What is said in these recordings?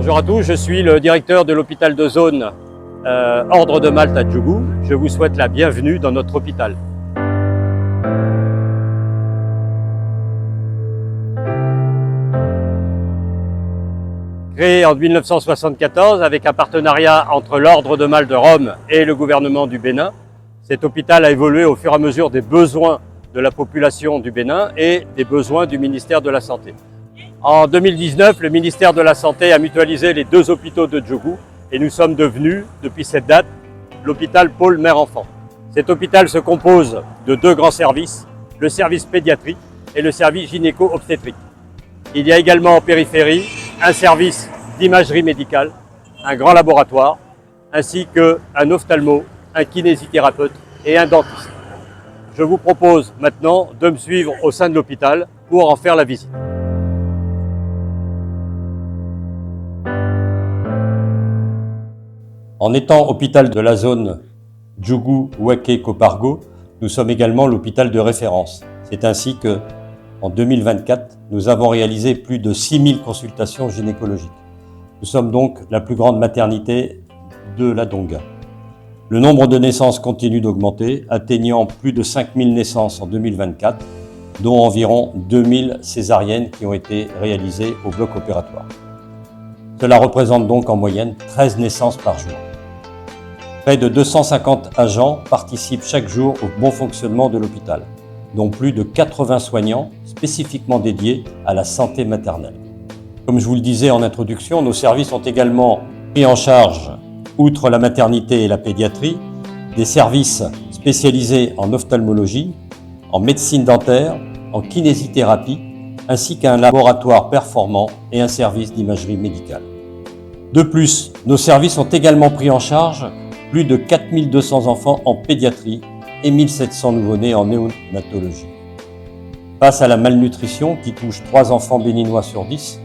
Bonjour à tous, je suis le directeur de l'hôpital de zone Ordre de Malte à Djougou. Je vous souhaite la bienvenue dans notre hôpital. Créé en 1974 avec un partenariat entre l'Ordre de Malte de Rome et le gouvernement du Bénin, cet hôpital a évolué au fur et à mesure des besoins de la population du Bénin et des besoins du ministère de la Santé. En 2019, le ministère de la Santé a mutualisé les deux hôpitaux de Djougou et nous sommes devenus, depuis cette date, l'hôpital Pôle Mère-Enfant. Cet hôpital se compose de deux grands services, le service pédiatrie et le service gynéco-obstétrique. Il y a également en périphérie un service d'imagerie médicale, un grand laboratoire, ainsi qu'un ophtalmo, un kinésithérapeute et un dentiste. Je vous propose maintenant de me suivre au sein de l'hôpital pour en faire la visite. En étant hôpital de la zone Djougou-Ouaké-Kopargo, nous sommes également l'hôpital de référence. C'est ainsi que, en 2024, nous avons réalisé plus de 6000 consultations gynécologiques. Nous sommes donc la plus grande maternité de la Donga. Le nombre de naissances continue d'augmenter, atteignant plus de 5000 naissances en 2024, dont environ 2000 césariennes qui ont été réalisées au bloc opératoire. Cela représente donc en moyenne 13 naissances par jour. Près de 250 agents participent chaque jour au bon fonctionnement de l'hôpital, dont plus de 80 soignants spécifiquement dédiés à la santé maternelle. Comme je vous le disais en introduction, nos services ont également pris en charge, outre la maternité et la pédiatrie, des services spécialisés en ophtalmologie, en médecine dentaire, en kinésithérapie, ainsi qu'un laboratoire performant et un service d'imagerie médicale. De plus, nos services ont également pris en charge plus de 4200 enfants en pédiatrie et 1700 nouveau-nés en néonatologie. Face à la malnutrition qui touche 3 enfants béninois sur 10,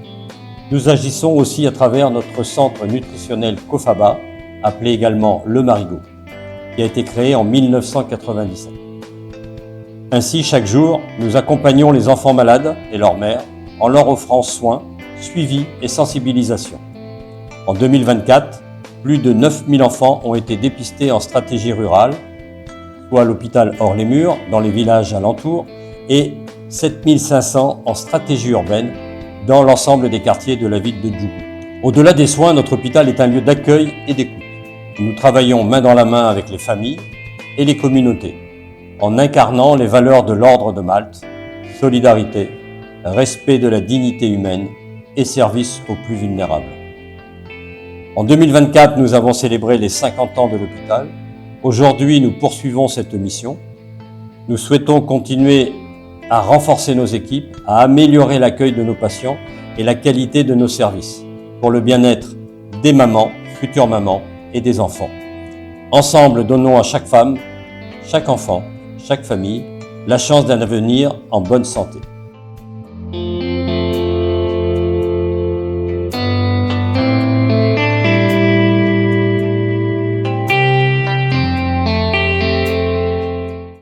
nous agissons aussi à travers notre centre nutritionnel Cofaba, appelé également Le Marigot, qui a été créé en 1997. Ainsi, chaque jour, nous accompagnons les enfants malades et leurs mères en leur offrant soins, suivi et sensibilisation. En 2024, plus de 9000 enfants ont été dépistés en stratégie rurale, soit à l'hôpital Hors-les-Murs, dans les villages alentours, et 7500 en stratégie urbaine, dans l'ensemble des quartiers de la ville de Djougou. Au-delà des soins, notre hôpital est un lieu d'accueil et d'écoute. Nous travaillons main dans la main avec les familles et les communautés, en incarnant les valeurs de l'Ordre de Malte, solidarité, respect de la dignité humaine et service aux plus vulnérables. En 2024, nous avons célébré les 50 ans de l'hôpital. Aujourd'hui, nous poursuivons cette mission. Nous souhaitons continuer à renforcer nos équipes, à améliorer l'accueil de nos patients et la qualité de nos services pour le bien-être des mamans, futures mamans et des enfants. Ensemble, donnons à chaque femme, chaque enfant, chaque famille, la chance d'un avenir en bonne santé.